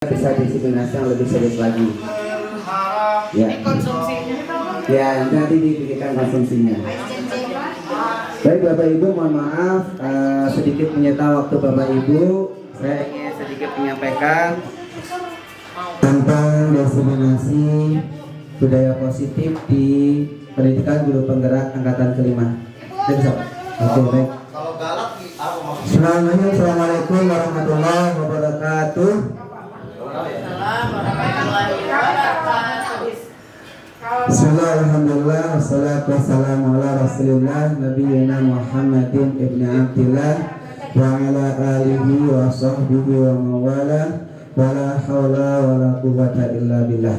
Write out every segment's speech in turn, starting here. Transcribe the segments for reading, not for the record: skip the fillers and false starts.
bisa disiplинasi yang lebih serius lagi. Ya. Ya, nanti dipikirkan konsumsinya. Baik Bapak Ibu, mohon maaf sedikit menyita waktu Bapak Ibu. Saya ingin sedikit menyampaikan tentang diseminasi budaya positif di pendidikan guru penggerak angkatan kelima. Oke, baik. Assalamualaikum warahmatullahi wabarakatuh. Bismillahirrahmanirrahim. Wassalatu wassalamu ala rasulillah nabiyina Muhammadin ibni Abdillah wa ala alihi wa sahbihi wa mawala wa la hawla wa la quwwata illa billah.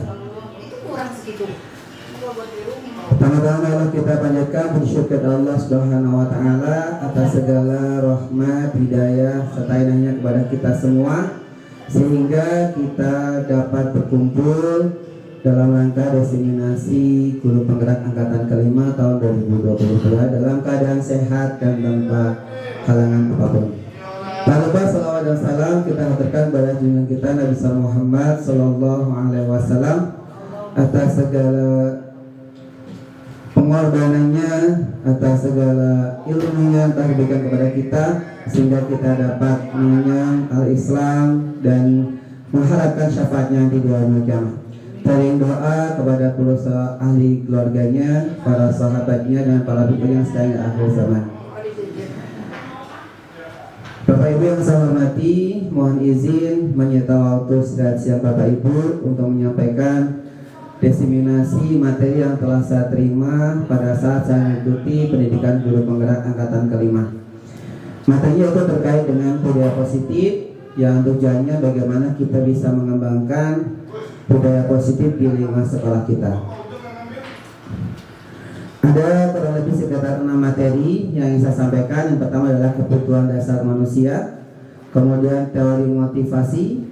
Pertama-tama kita panjatkan bersyukur Allah Subhanahu wa taala atas segala rahmat, hidayah serta inayahnya kepada kita semua sehingga kita dapat berkumpul dalam rangka diseminasi guru penggerak angkatan kelima tahun 2022 dalam keadaan sehat dan tanpa halangan apapun. Tak lupa salawat dan salam kita haturkan kepada junjungan kita Nabi Muhammad Sallallahu Alaihi Wasallam atas segala pengorbanannya, atas segala ilmu yang telah diberikan kepada kita sehingga kita dapat mengenyang al-Islam dan mengharapkan syafaatnya di hari kiamat. Tering doa kepada pelusa ahli keluarganya, para sahabatnya dan para pimpinan yang sedang akhir zaman. Bapak Ibu yang saya hormati, mohon izin menyita waktu sekitar siang Bapak Ibu untuk menyampaikan diseminasi materi yang telah saya terima pada saat saya mengikuti pendidikan guru penggerak angkatan kelima. Materinya itu terkait dengan budaya positif yang tujuannya bagaimana kita bisa mengembangkan budaya positif di lingkungan sekolah kita. Ada kurang lebih sekitar 6 materi yang ingin saya sampaikan. Yang pertama adalah kebutuhan dasar manusia, kemudian teori motivasi,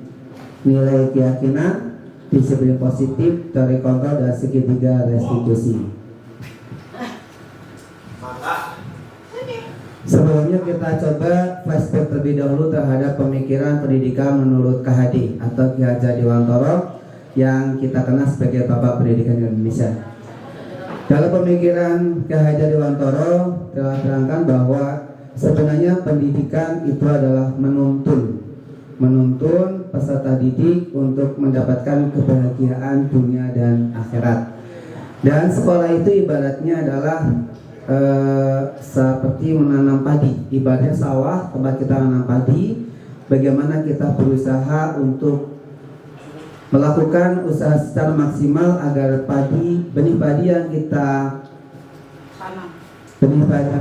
nilai keyakinan, disiplin positif, teori kontrol, dan segitiga restitusi. Sebelumnya kita coba flashback terlebih dahulu terhadap pemikiran pendidikan menurut KHD atau Ki Hajar Dewantara yang kita kenal sebagai Bapak Pendidikan Indonesia. Dalam pemikiran Ki Hajar Dewantara telah terangkan bahwa sebenarnya pendidikan itu adalah menuntun peserta didik untuk mendapatkan kebahagiaan dunia dan akhirat. Dan sekolah itu ibaratnya adalah seperti menanam padi, ibaratnya sawah tempat kita menanam padi. Bagaimana kita berusaha untuk melakukan usaha secara maksimal agar benih padi yang kita tanam, benih padi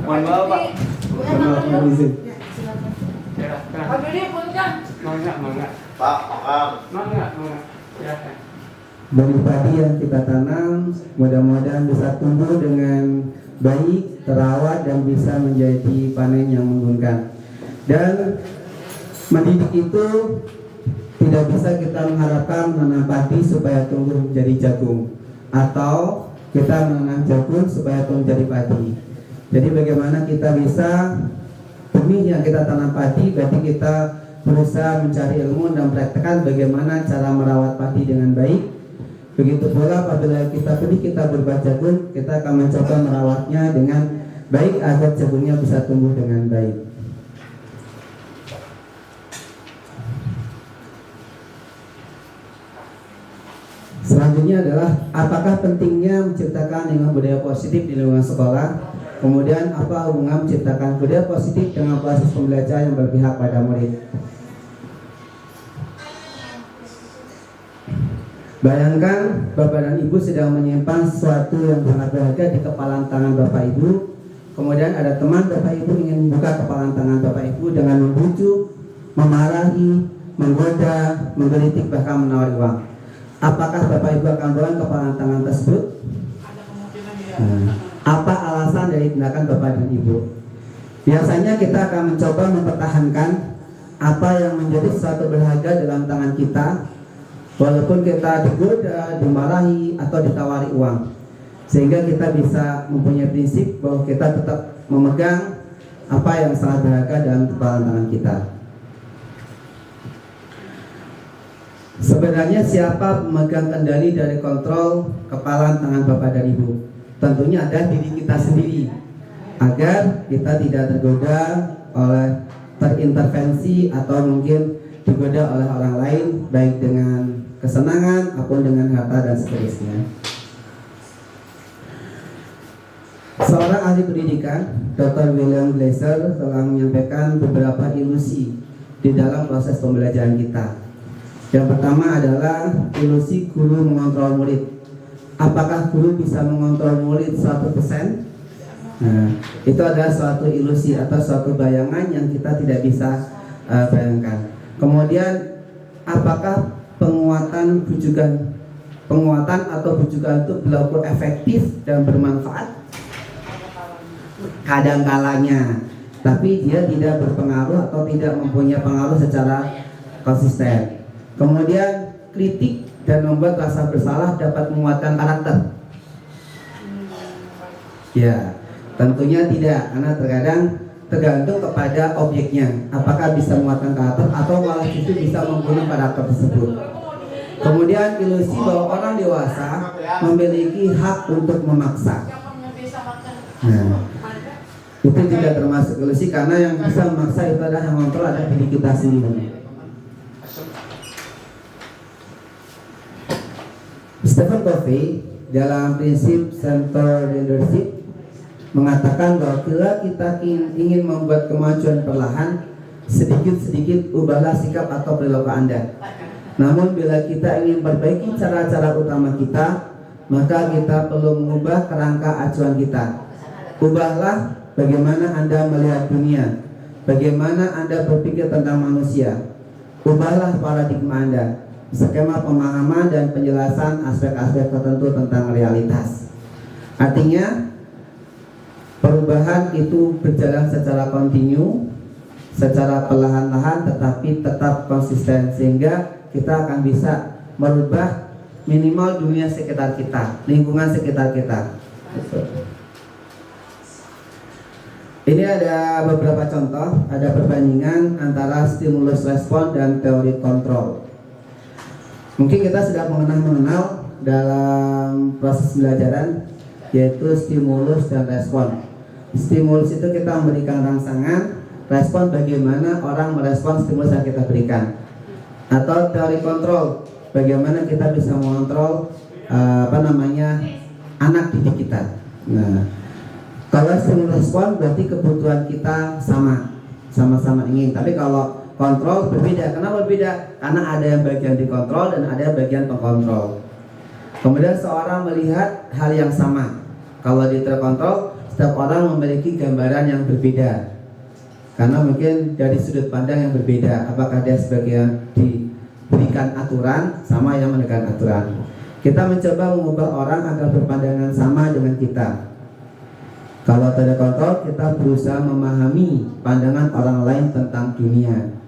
mohon maaf Pak. Benih padi yang kita tanam mudah-mudahan bisa tumbuh dengan baik, terawat dan bisa menjadi panen yang menguntungkan. Dan mendidik itu tidak bisa kita mengharapkan menanam padi supaya tumbuh menjadi jagung, atau kita menanam jagung supaya tumbuh menjadi padi. Jadi bagaimana kita bisa benih yang kita tanam padi, berarti kita berusaha mencari ilmu dan praktekkan bagaimana cara merawat padi dengan baik. Begitu pula apabila kita benih, kita berbuat jagung, kita akan mencoba merawatnya dengan baik agar jagungnya bisa tumbuh dengan baik. Selanjutnya adalah apakah pentingnya menciptakan lingkungan budaya positif di lingkungan sekolah? Kemudian apa hubungan menciptakan budaya positif dengan proses pembelajaran yang berpihak pada murid? Bayangkan Bapak dan Ibu sedang menyimpan sesuatu yang sangat berharga di kepalan tangan Bapak Ibu. Kemudian ada teman Bapak Ibu ingin membuka kepalan tangan Bapak Ibu dengan membujuk, memarahi, menggoda, menggelitik, bahkan menawari uang. Apakah Bapak Ibu akan buang kepalan tangan tersebut? Apa alasan dari tindakan Bapak dan Ibu? Biasanya kita akan mencoba mempertahankan apa yang menjadi sesuatu berharga dalam tangan kita, walaupun kita digoda, dimarahi, atau ditawari uang. sehingga kita bisa mempunyai prinsip bahwa kita tetap memegang apa yang sangat berharga dalam kepalan tangan kita. Sebenarnya siapa pemegang kendali dari kontrol kepalan tangan Bapak dan Ibu? Tentunya ada diri kita sendiri, agar kita tidak tergoda oleh terintervensi atau mungkin digoda oleh orang lain, baik dengan kesenangan maupun dengan harta dan seterusnya. Seorang ahli pendidikan, Dr. William Glasser, telah menyampaikan beberapa ilusi di dalam proses pembelajaran kita. Yang pertama adalah ilusi guru mengontrol murid. Apakah guru bisa mengontrol murid 100%? Nah, itu adalah suatu ilusi atau suatu bayangan yang kita tidak bisa bayangkan. Kemudian, apakah penguatan atau bujukan itu berlaku efektif dan bermanfaat? Kadang-kalanya, tapi dia tidak berpengaruh atau tidak mempunyai pengaruh secara konsisten. Kemudian kritik dan membuat rasa bersalah dapat menguatkan karakter. Ya, tentunya tidak, karena tergantung kepada objeknya. Apakah bisa menguatkan karakter atau malah justru bisa membunuh karakter tersebut. Kemudian ilusi bahwa orang dewasa memiliki hak untuk memaksa. Nah, itu tidak termasuk ilusi, karena yang bisa memaksa itu adalah yang mengontrol ada diri kita sendiri. Stephen Covey dalam prinsip Center Leadership mengatakan bahwa bila kita ingin membuat kemajuan perlahan, sedikit-sedikit ubahlah sikap atau perilaku Anda. Namun bila kita ingin perbaiki cara-cara utama kita, maka kita perlu mengubah kerangka acuan kita. Ubahlah bagaimana Anda melihat dunia, bagaimana Anda berpikir tentang manusia. Ubahlah paradigma Anda, skema pemahaman dan penjelasan aspek-aspek tertentu tentang realitas. Artinya, perubahan itu berjalan secara kontinu, secara perlahan-lahan, tetapi tetap konsisten, sehingga kita akan bisa merubah minimal dunia sekitar kita, lingkungan sekitar kita. Ini ada beberapa contoh, ada perbandingan antara stimulus respon dan teori kontrol. Mungkin kita sudah mengenal dalam proses pembelajaran, yaitu stimulus dan respon. Stimulus itu kita memberikan rangsangan, respon bagaimana orang merespon stimulus yang kita berikan. Atau teori kontrol, bagaimana kita bisa mengontrol anak didik kita. Nah, kalau stimulus respon berarti kebutuhan kita sama-sama ingin. Tapi kalau kontrol berbeda. Kenapa berbeda? Karena ada yang bagian dikontrol dan ada bagian pengkontrol. Kemudian seorang melihat hal yang sama. Kalau di terkontrol, setiap orang memiliki gambaran yang berbeda. Karena mungkin dari sudut pandang yang berbeda. Apakah dia sebagai diberikan aturan sama yang menegakkan aturan. Kita mencoba mengubah orang agar berpandangan sama dengan kita. Kalau tidak kontrol, kita berusaha memahami pandangan orang lain tentang dunia.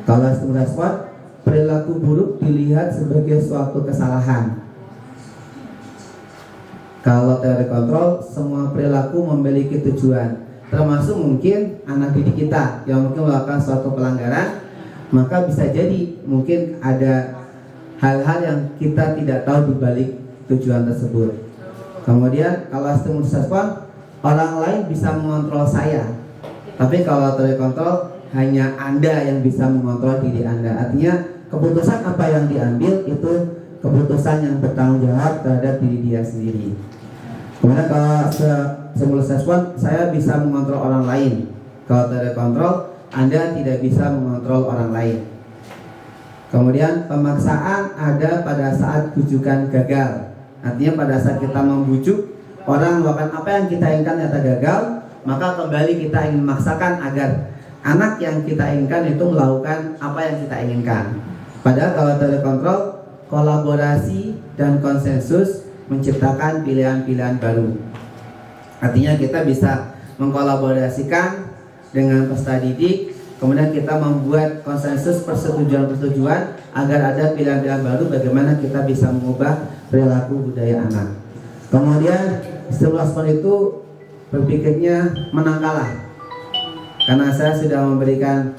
Kalau stimulus respon, perilaku buruk dilihat sebagai suatu kesalahan. Kalau teori kontrol, semua perilaku memiliki tujuan, termasuk mungkin anak didik kita yang mungkin melakukan suatu pelanggaran, maka bisa jadi mungkin ada hal-hal yang kita tidak tahu di balik tujuan tersebut. Kemudian kalau stimulus respon, orang lain bisa mengontrol saya, tapi kalau teori kontrol, hanya Anda yang bisa mengontrol diri Anda. Artinya keputusan apa yang diambil itu keputusan yang bertanggung jawab terhadap diri dia sendiri. Kemudian kalau stimulus respon, saya bisa mengontrol orang lain. Kalau teori kontrol, Anda tidak bisa mengontrol orang lain. Kemudian pemaksaan ada pada saat bujukan gagal. Artinya pada saat kita membujuk orang melakukan apa yang kita inginkan ternyata gagal, maka kembali kita ingin memaksakan agar anak yang kita inginkan itu melakukan apa yang kita inginkan. Padahal kalau teori kontrol, kolaborasi dan konsensus menciptakan pilihan-pilihan baru. Artinya kita bisa mengkolaborasikan dengan peserta didik, kemudian kita membuat konsensus persetujuan-persetujuan agar ada pilihan-pilihan baru bagaimana kita bisa mengubah perilaku budaya anak. Kemudian stimulus respon itu berpikirnya menang kalah, karena saya sudah memberikan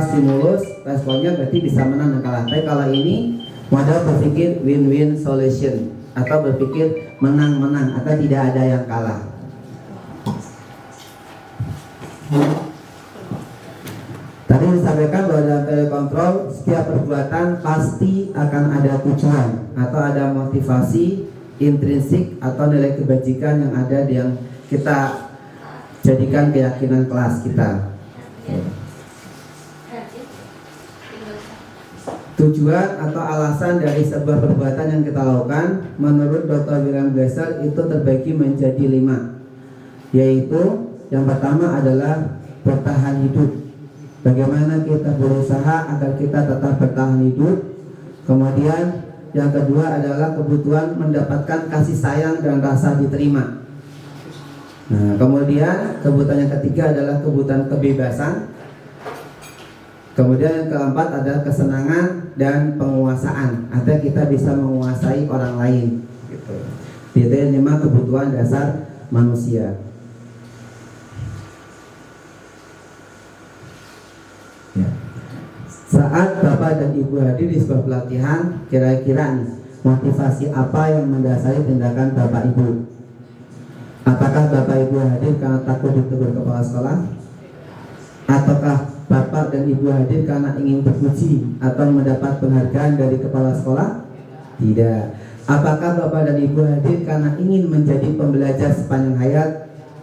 stimulus, responnya berarti bisa menang dan kalah. Tapi kalau ini model berpikir win-win solution, atau berpikir menang-menang, atau tidak ada yang kalah. Tadi disampaikan bahwa dalam teori kontrol setiap perbuatan pasti akan ada tujuan atau ada motivasi intrinsik atau nilai kebajikan yang ada yang kita jadikan keyakinan kelas kita. Tujuan atau alasan dari sebuah perbuatan yang kita lakukan menurut Dr. William Glasser itu terbagi menjadi 5, yaitu yang pertama adalah bertahan hidup. Bagaimana kita berusaha agar kita tetap bertahan hidup. Kemudian yang kedua adalah kebutuhan mendapatkan kasih sayang dan rasa diterima. Nah, kemudian kebutuhan yang ketiga adalah kebutuhan kebebasan. Kemudian yang keempat adalah kesenangan dan penguasaan, agar kita bisa menguasai orang lain. Itu 5 kebutuhan dasar manusia. Ya. Saat Bapak dan Ibu hadir di sebuah pelatihan, kira-kira nih, motivasi apa yang mendasari tindakan Bapak Ibu? Apakah Bapak Ibu hadir karena takut ditegur kepala sekolah? Ataukah Bapak dan Ibu hadir karena ingin terpuji atau mendapat penghargaan dari kepala sekolah? Tidak. Apakah Bapak dan Ibu hadir karena ingin menjadi pembelajar sepanjang hayat?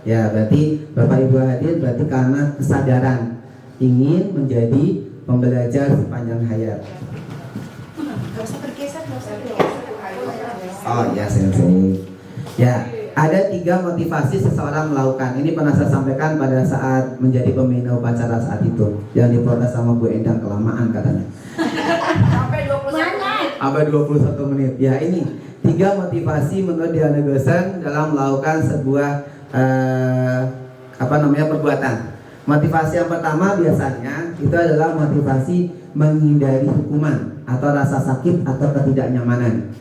Ya, berarti Bapak Ibu hadir berarti karena kesadaran ingin menjadi pembelajar sepanjang hayat. Oh ya, sensei. Ya, ada 3 motivasi seseorang melakukan. Ini pernah saya sampaikan pada saat menjadi pembina upacara saat itu, yang diprotes sama Bu Endang, kelamaan katanya. Sampai 21 menit. Ya, ini 3 motivasi menurut Diana Gosen dalam melakukan sebuah perbuatan. Motivasi yang pertama biasanya itu adalah motivasi menghindari hukuman atau rasa sakit atau ketidaknyamanan.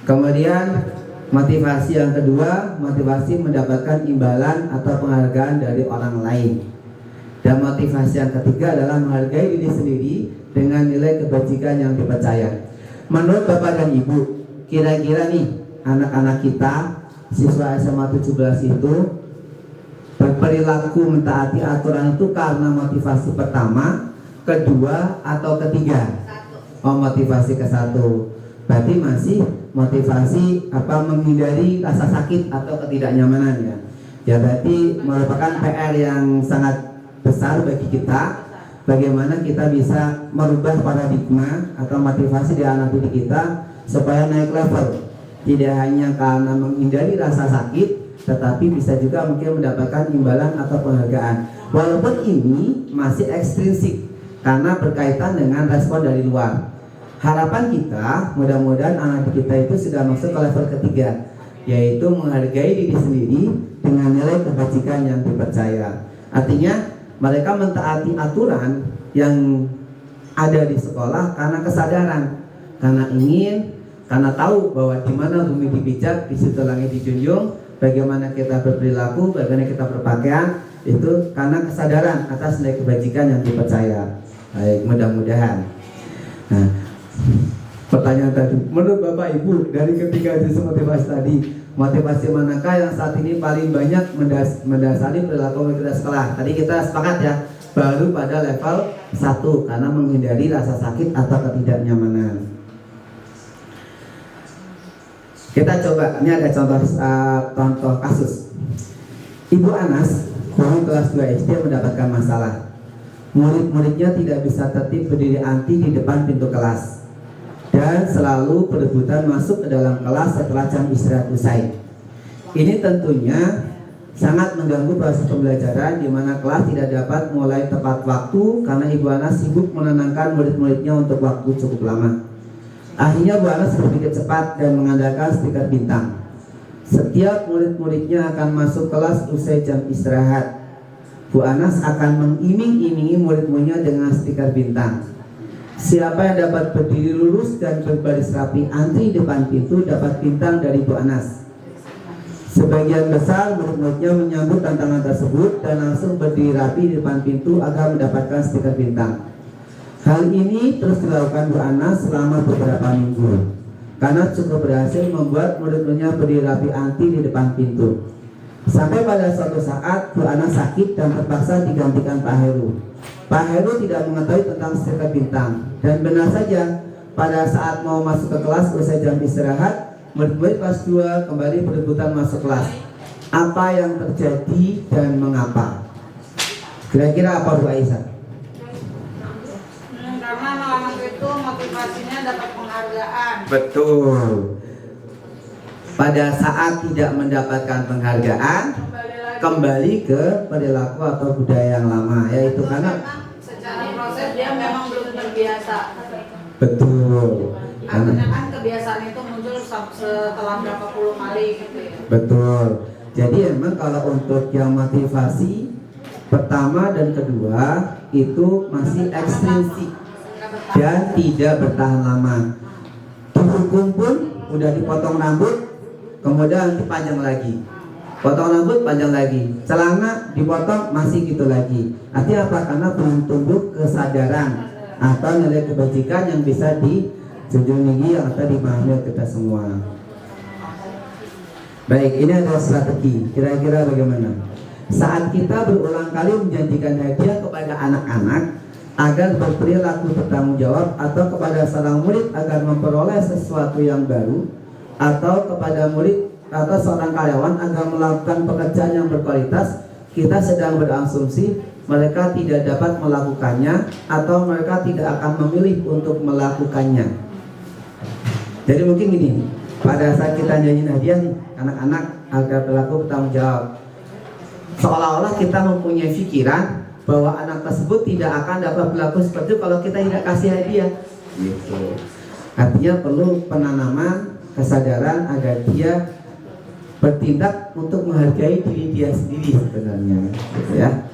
Kemudian motivasi yang kedua, motivasi mendapatkan imbalan atau penghargaan dari orang lain. Dan motivasi yang ketiga adalah menghargai diri sendiri dengan nilai kebajikan yang dipercaya. Menurut Bapak dan Ibu, kira-kira nih anak-anak kita, siswa SMA 17 itu berperilaku mentaati aturan itu karena motivasi pertama, kedua, atau ketiga? Oh, motivasi ke-1. Berarti masih motivasi menghindari rasa sakit atau ketidaknyamanan ya. Ya, berarti merupakan PR yang sangat besar bagi kita. Bagaimana kita bisa merubah paradigma atau motivasi di anak didik kita supaya naik level. Tidak hanya karena menghindari rasa sakit, tetapi bisa juga mungkin mendapatkan imbalan atau penghargaan. Walaupun ini masih ekstrinsik karena berkaitan dengan respon dari luar. Harapan kita, mudah-mudahan anak kita itu sudah masuk ke level ketiga, yaitu menghargai diri sendiri dengan nilai kebajikan yang dipercaya. Artinya mereka mentaati aturan yang ada di sekolah karena kesadaran, karena ingin, karena tahu bahwa di mana bumi dipijak, di situ langit dijunjung. Bagaimana kita berperilaku, bagaimana kita berpakaian, itu karena kesadaran atas nilai kebajikan yang dipercaya. Baik, mudah-mudahan. Nah, pertanyaan tadi, menurut Bapak Ibu dari ketiga jenis motivasi tadi, motivasi manakah yang saat ini paling banyak mendasari perilaku kita sekolah? Tadi kita sepakat ya, baru pada level 1 karena menghindari rasa sakit atau ketidaknyamanan. Kita coba, ini ada contoh kasus. Ibu Anas, guru kelas 2 SD mendapatkan masalah. Murid-muridnya tidak bisa tertib berdiri anti di depan pintu kelas dan selalu berebutan masuk ke dalam kelas setelah jam istirahat usai. Ini tentunya sangat mengganggu proses pembelajaran, di mana kelas tidak dapat mulai tepat waktu karena Ibu Anas sibuk menenangkan murid-muridnya untuk waktu cukup lama. Akhirnya Bu Anas berpikir cepat dan mengandalkan stiker bintang. Setiap murid-muridnya akan masuk kelas usai jam istirahat. Bu Anas akan mengiming-imingi murid-muridnya dengan stiker bintang. Siapa yang dapat berdiri lurus dan berbaris rapi antri depan pintu dapat bintang dari Bu Anas. Sebagian besar murid-muridnya menyambut tantangan tersebut dan langsung berdiri rapi di depan pintu agar mendapatkan stiker bintang. Hal ini terus dilakukan Bu Anas selama beberapa minggu karena cukup berhasil membuat murid-muridnya berdiri rapi antri di depan pintu. Sampai pada suatu saat Bu Anas sakit dan terpaksa digantikan Pak Heru. Pak Heru tidak mengetahui tentang stiker bintang dan benar saja pada saat mau masuk ke kelas usai jam istirahat, murid-murid kelas 2 kembali berebutan masuk kelas. Apa yang terjadi dan mengapa? Kira-kira apa Bu Aisyah? Karena anak-anak itu motivasinya dapat penghargaan. Betul. Pada saat tidak mendapatkan penghargaan, kembali ke perilaku atau budaya yang lama, yaitu karena secara proses dia memang belum terbiasa. betul. Artinya kan kebiasaan itu muncul setelah berapa puluh kali gitu ya. Betul. Jadi emang kalau untuk yang motivasi pertama dan kedua itu masih ekstrinsik dan tidak bertahan lama. Dihukum pun udah dipotong rambut, kemudian nanti panjang lagi. Potong rambut panjang lagi, celana dipotong masih gitu lagi. Artinya apa? Karena belum tumbuh kesadaran atau nilai kebajikan yang bisa dijunjung tinggi atau dipahami kita semua. Baik, ini adalah strategi. Kira-kira bagaimana? Saat kita berulang kali menjanjikan hadiah kepada anak-anak agar berperilaku bertanggung jawab, atau kepada seorang murid agar memperoleh sesuatu yang baru, atau kepada murid atau seorang karyawan agar melakukan pekerjaan yang berkualitas, kita sedang berasumsi mereka tidak dapat melakukannya atau mereka tidak akan memilih untuk melakukannya. Jadi mungkin gini, pada saat kita janjiin hadiah nih, anak-anak agar berlaku bertanggung jawab, seolah-olah kita mempunyai pikiran bahwa anak tersebut tidak akan dapat berlaku seperti itu kalau kita tidak kasih hadiah. Gitu. Artinya perlu penanaman kesadaran agar dia bertindak untuk menghargai diri dia sendiri sebenarnya, gitu ya.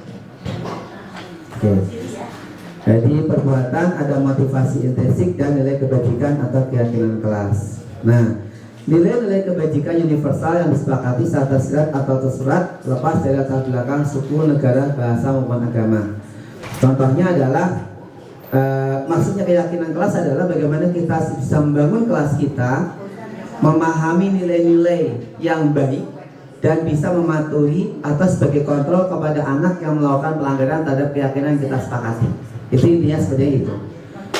Oke. Jadi perbuatan ada motivasi intrinsik dan nilai kebajikan atau keyakinan kelas. Nah, nilai-nilai kebajikan universal yang disepakati secara tersirat atau tersurat lepas dari latar belakang suku, negara, bahasa maupun agama. Contohnya adalah maksudnya keyakinan kelas adalah bagaimana kita bisa membangun kelas kita memahami nilai-nilai yang baik dan bisa mematuhi atau sebagai kontrol kepada anak yang melakukan pelanggaran terhadap keyakinan yang kita sepakati. Itu intinya seperti itu.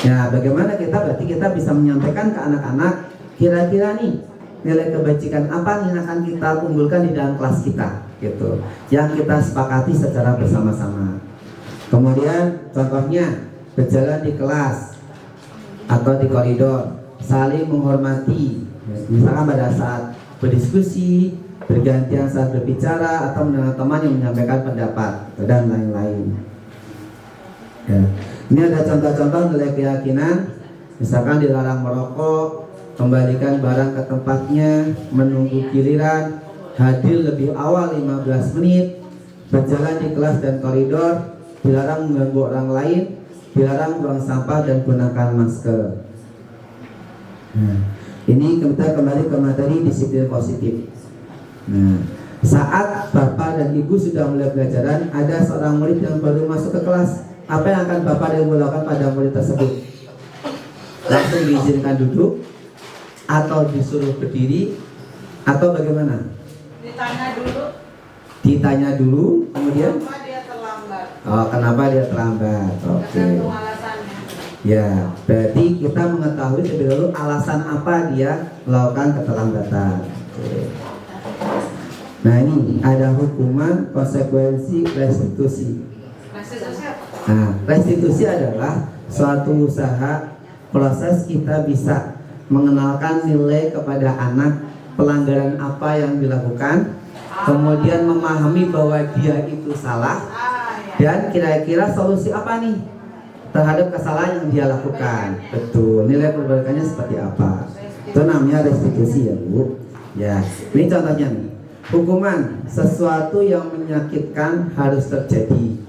Nah, bagaimana berarti kita bisa menyampaikan ke anak-anak kira-kira nih nilai kebajikan apa yang akan kita unggulkan di dalam kelas kita, gitu, yang kita sepakati secara bersama-sama. Kemudian contohnya berjalan di kelas atau di koridor, saling menghormati. Misalkan pada saat berdiskusi, bergantian saat berbicara, atau mendengar teman yang menyampaikan pendapat, dan lain-lain. Ya. Ini ada contoh-contoh nilai keyakinan. Misalkan dilarang merokok, kembalikan barang ke tempatnya, menunggu giliran, hadir lebih awal 15 menit, berjalan di kelas dan koridor, dilarang mengganggu orang lain, dilarang buang sampah dan gunakan masker. Ini kita kembali ke materi disiplin positif. Nah, saat Bapak dan Ibu sudah mulai pelajaran, ada seorang murid yang baru masuk ke kelas, apa yang akan Bapak dan Ibu lakukan pada murid tersebut? Langsung diizinkan duduk, atau disuruh berdiri, atau bagaimana? Ditanya dulu, kemudian? Kenapa dia terlambat? Oh, kenapa dia terlambat? Oke. Tergantung alasannya. Ya, berarti kita mengetahui terlebih dahulu alasan apa dia melakukan keterlambatan. Oke. Nah, ini ada hukuman, konsekuensi, restitusi. Restitusi apa? Nah, restitusi adalah suatu usaha proses kita bisa mengenalkan nilai kepada anak pelanggaran apa yang dilakukan, kemudian memahami bahwa dia itu salah, dan kira-kira solusi apa nih terhadap kesalahan yang dia lakukan. Betul, nilai perbaikannya seperti apa. Itu namanya restitusi ya Bu. Ya, ini contohnya nih. Hukuman, sesuatu yang menyakitkan harus terjadi.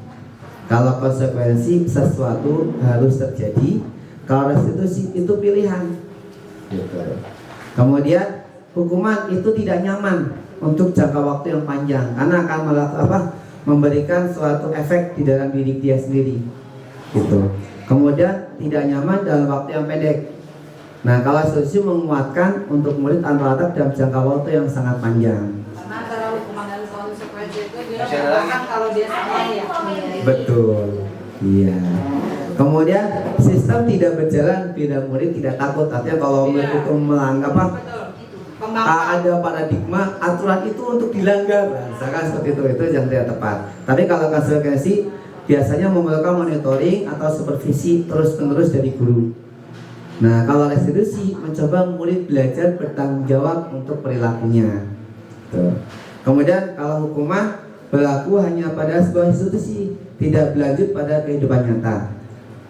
Kalau konsekuensi, sesuatu harus terjadi. Kalau restitusi itu pilihan. Gitu. Kemudian hukuman itu tidak nyaman untuk jangka waktu yang panjang karena akan memberikan suatu efek di dalam diri dia sendiri. Gitu. Kemudian tidak nyaman dalam waktu yang pendek. Nah, kalau restitusi menguatkan untuk murid antara dalam jangka waktu yang sangat panjang. Karena antara hukuman dan konsekuensi itu dia mengatakan kalau dia salah ya. Betul. Iya. Kemudian sistem tidak berjalan bila murid tidak takut. Artinya kalau murid itu melanggar ada paradigma aturan itu untuk dilanggar. Nah, misalkan seperti itu yang tidak tepat. Tapi kalau konsekuensi biasanya memerlukan monitoring atau supervisi terus-menerus dari guru. Nah, kalau restitusi mencoba murid belajar bertanggung jawab untuk perilakunya. Tuh. Kemudian kalau hukuman berlaku hanya pada sebuah institusi, tidak berlanjut pada kehidupan nyata.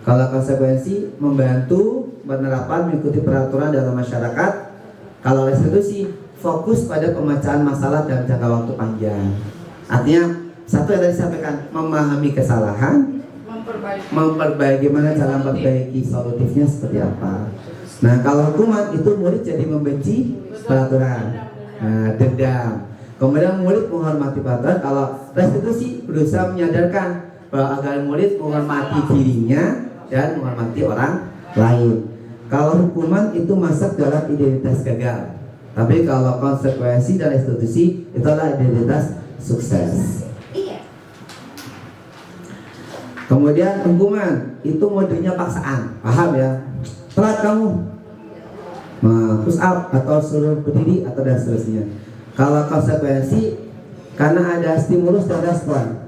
Kalau konsekuensi membantu penerapan mengikuti peraturan dalam masyarakat. Kalau restitusi fokus pada pemecahan masalah dalam jangka waktu panjang. Artinya satu yang tadi sampaikan, memahami kesalahan, memperbaiki gimana cara memperbaiki solutifnya seperti apa. Nah, kalau hukuman itu murid jadi membenci peraturan, dendam. Kemudian murid menghormati peraturan. Kalau restitusi berusaha menyadarkan bahwa agar murid menghormati dirinya dan menghormati orang lain. Kalau hukuman itu masuk dalam identitas gagal. Tapi kalau konsekuensi dan restitusi itu adalah identitas sukses. Kemudian hukuman itu modenya paksaan, paham ya? Telat kamu, push up atau suruh berdiri atau dan seterusnya. Kalau konsekuensi karena ada stimulus dan respon,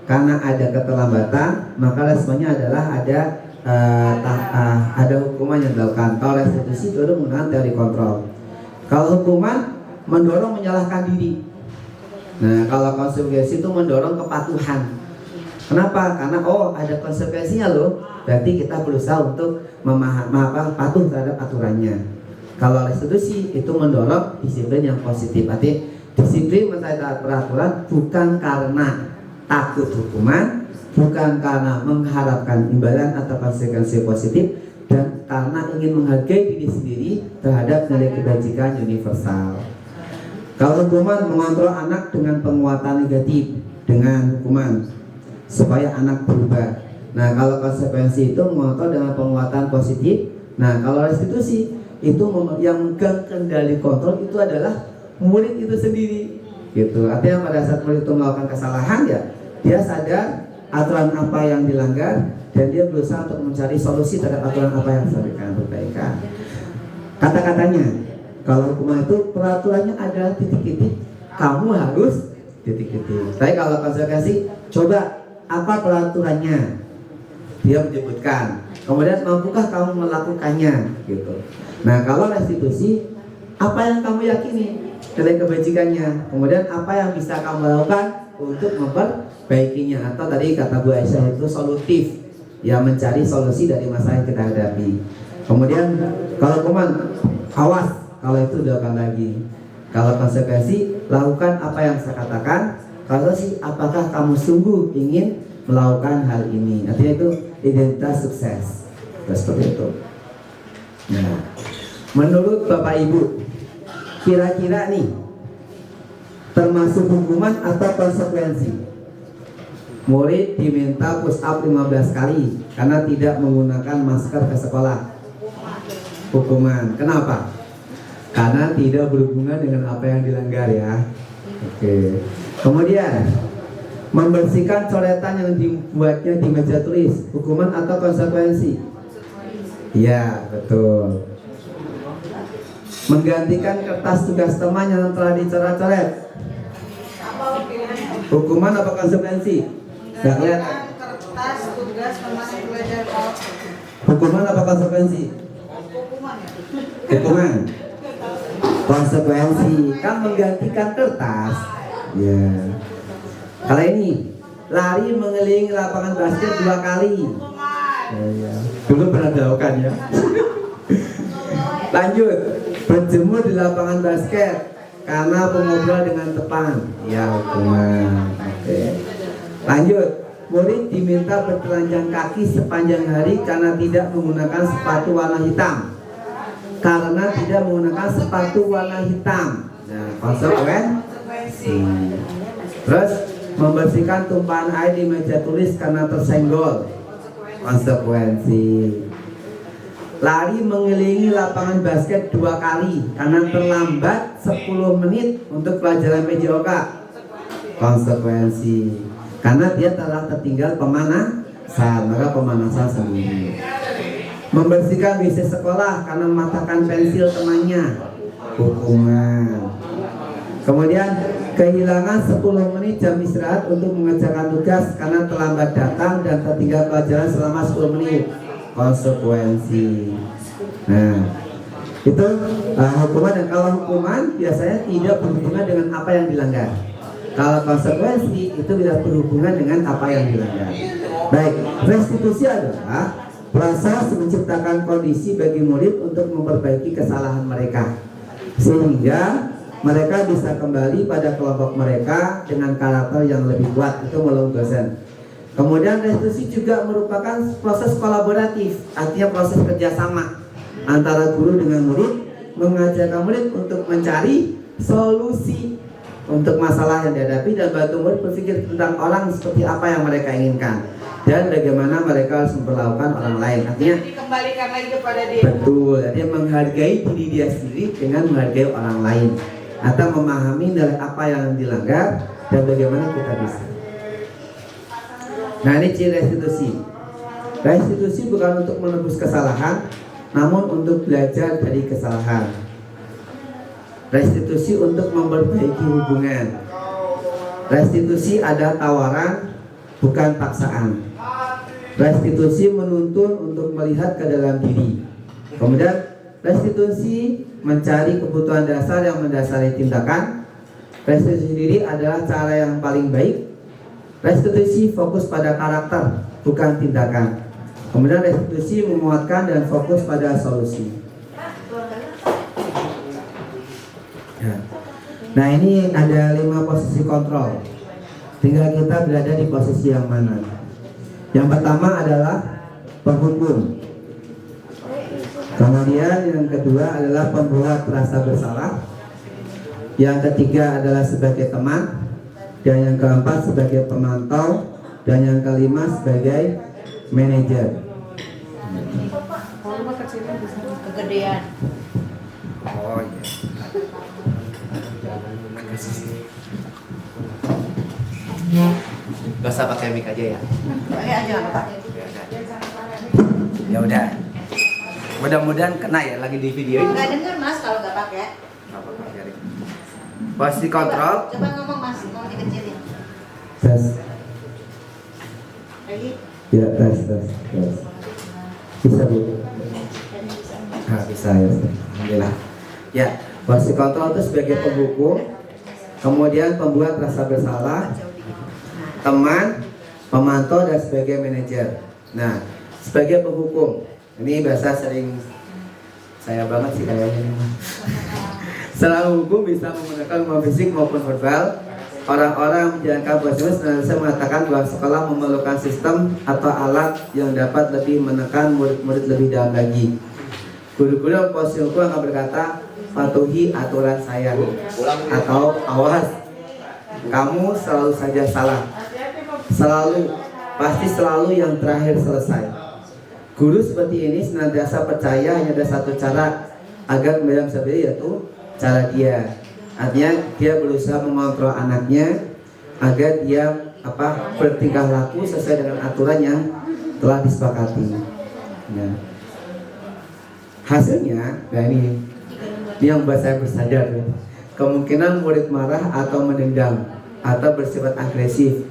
karena ada keterlambatan, maka responnya adalah ada hukuman yang dilakukan. Kalau restitusi itu menggunakan teori kontrol. Kalau hukuman mendorong menyalahkan diri. Nah, kalau konsekuensi itu mendorong kepatuhan. Kenapa? Karena ada konsekuensinya loh. Berarti kita berusaha untuk patuh terhadap aturannya. Kalau restitusi itu mendorong disiplin yang positif. Artinya disiplin mentaati peraturan bukan karena takut hukuman, bukan karena mengharapkan imbalan atau konsekuensi positif, dan karena ingin menghargai diri sendiri terhadap nilai kebajikan universal. Kalau hukuman mengontrol anak dengan penguatan negatif dengan hukuman supaya anak berubah. Nah, kalau konsekuensi itu mengontrol dengan penguatan positif. Nah, kalau restitusi itu yang memegang kendali kontrol itu adalah murid itu sendiri. Gitu. Artinya pada saat murid itu melakukan kesalahan ya, dia sadar aturan apa yang dilanggar dan dia berusaha untuk mencari solusi terhadap aturan apa yang disampaikan perbaikan. Kata-katanya, kalau hukuman itu peraturannya ada titik-titik, kamu harus titik-titik. Tapi kalau konsekuensi, coba apa peraturannya? Dia menyebutkan. Kemudian mampukah kamu melakukannya? Gitu. Nah, kalau restitusi, apa yang kamu yakini nilai kebajikannya? Kemudian apa yang bisa kamu lakukan untuk memperbaikinya? Atau tadi kata Bu Aisyah itu solutif, ya mencari solusi dari masalah yang kita hadapi. Kemudian kalau hukuman, awas kalau itu dilakukan lagi. Kalau konsekuensi, lakukan apa yang saya katakan. Kalau sih, apakah kamu sungguh ingin melakukan hal ini? Artinya itu identitas sukses. Seperti itu. Nah, menurut Bapak Ibu, kira-kira nih termasuk hukuman atau konsekuensi? Murid diminta push up 15 kali karena tidak menggunakan masker ke sekolah. Hukuman. Kenapa? Karena tidak berhubungan dengan apa yang dilanggar ya. Oke. Kemudian membersihkan coretan yang dibuatnya di meja tulis, hukuman atau konsekuensi? Iya, betul. Menggantikan kertas tugas teman yang telah dicoret-coret, hukuman apa konsekuensi? Nggak kelihatan. Kertas tugas teman yang belajar. Hukuman apa konsekuensi? Hukuman. Konsekuensi kan menggantikan kertas. Ya. Kalau ini lari mengelilingi lapangan basket 2 kali. Ya. Dulu pernah dilakukan ya. Lanjut, berjemur di lapangan basket karena pengobrol dengan teman. Ya, hukuman. Oke. Lanjut, murid diminta bertelanjang kaki sepanjang hari karena tidak menggunakan sepatu warna hitam. Karena tidak menggunakan sepatu warna hitam. Nah, konsekuensi. Terus membersihkan tumpahan air di meja tulis karena tersenggol. Konsekuensi. Lari mengelilingi lapangan basket 2 kali karena terlambat 10 menit untuk pelajaran PJOK. Konsekuensi. Karena dia telah tertinggal pemanasan, maka pemanasan sendiri. Membersihkan WC sekolah karena mematahkan pensil temannya. Hukuman. Kemudian kehilangan 10 menit jam istirahat untuk mengerjakan tugas karena terlambat datang dan tertinggal pelajaran selama 10 menit. Konsekuensi. Nah, itu hukuman. Dan kalau hukuman biasanya tidak berhubungan dengan apa yang dilanggar. Kalau konsekuensi itu tidak berhubungan dengan apa yang dilanggar. Baik, restitusi adalah proses menciptakan kondisi bagi murid untuk memperbaiki kesalahan mereka sehingga mereka bisa kembali pada kelompok mereka dengan karakter yang lebih kuat. Itu menurut dosen. Kemudian restitusi juga merupakan proses kolaboratif, artinya proses kerjasama antara guru dengan murid, mengajarkan murid untuk mencari solusi untuk masalah yang dihadapi dan bantu murid berpikir tentang orang seperti apa yang mereka inginkan dan bagaimana mereka harus memperlakukan orang lain. Artinya dikembalikan lagi kepada dia. Betul, artinya menghargai diri dia sendiri dengan menghargai orang lain atau memahami nilai apa yang dilanggar dan bagaimana kita bisa. Nah, ini ciri restitusi. Restitusi bukan untuk menebus kesalahan, namun untuk belajar dari kesalahan. Restitusi untuk memperbaiki hubungan. Restitusi ada tawaran, bukan paksaan. Restitusi menuntun untuk melihat ke dalam diri. Kemudian restitusi mencari kebutuhan dasar yang mendasari tindakan. Restitusi diri adalah cara yang paling baik. Restitusi fokus pada karakter, bukan tindakan. Kemudian restitusi menguatkan dan fokus pada solusi. Nah, ini ada 5 posisi kontrol. Tinggal kita berada di posisi yang mana. Yang pertama adalah penghukum. Kemudian yang kedua adalah pembuat rasa bersalah. Yang ketiga adalah sebagai teman. Dan yang keempat sebagai pemantau. Dan yang kelima sebagai manajer. Kegedean. Oh iya. Gak usah pakai mic aja ya. Pakai aja Pak. Ya udah. Mudah-mudahan kena ya lagi di video ini. Enggak dengar Mas kalau nggak pakai. Posisi kontrol. Coba ngomong Mas, mau dikecilin. Tes. Lagi. Ya tes. Bisa bu. Nah, bisa ya. Alhamdulillah. Ya, posisi kontrol itu sebagai penghukum, kemudian pembuat rasa bersalah, teman, pemantau dan sebagai manajer. Nah, sebagai penghukum, ini bahasa sering saya banget sih kayaknya. Selalu hukum bisa menggunakan rumah fisik maupun verbal. Orang-orang menjalankan proses senantiasa mengatakan bahwa sekolah memerlukan sistem atau alat yang dapat lebih menekan murid-murid lebih dalam lagi. Guru-guru posisi hukum akan berkata, patuhi aturan saya, atau awas, kamu selalu saja salah, selalu, pasti selalu yang terakhir selesai. Guru seperti ini senantiasa percaya hanya ada satu cara agar mendalam seperti yaitu cara dia. Artinya dia berusaha mengontrol anaknya agar dia bertingkah laku sesuai dengan aturan yang telah disepakati. Nah, hasilnya, ini yang buat saya bersadar, kemungkinan murid marah atau menendang atau bersifat agresif.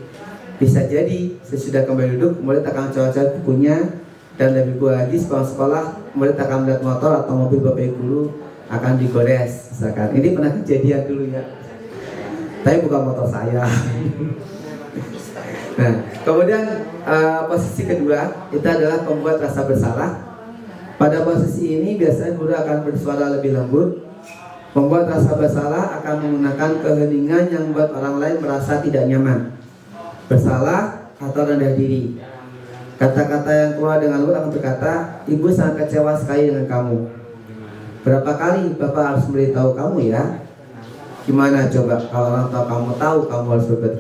Bisa jadi sesudah kembali duduk murid akan coret-coret bukunya, dan lebih pula lagi sepulang sekolah murid akan melihat motor atau mobil bapak guru akan digores misalkan. Ini pernah kejadian dulu ya, tapi bukan motor saya. Nah, kemudian posisi kedua itu adalah pembuat rasa bersalah. Pada posisi ini biasanya guru akan bersuara lebih lembut. Pembuat rasa bersalah akan menggunakan keheningan yang membuat orang lain merasa tidak nyaman. Bersalah atau rendah diri. Kata-kata yang keluar dengan lembut akan berkata, ibu sangat kecewa sekali dengan kamu. Berapa kali bapak harus memberitahu kamu ya? Gimana coba kalau orang tua kamu tahu kamu harus berbuat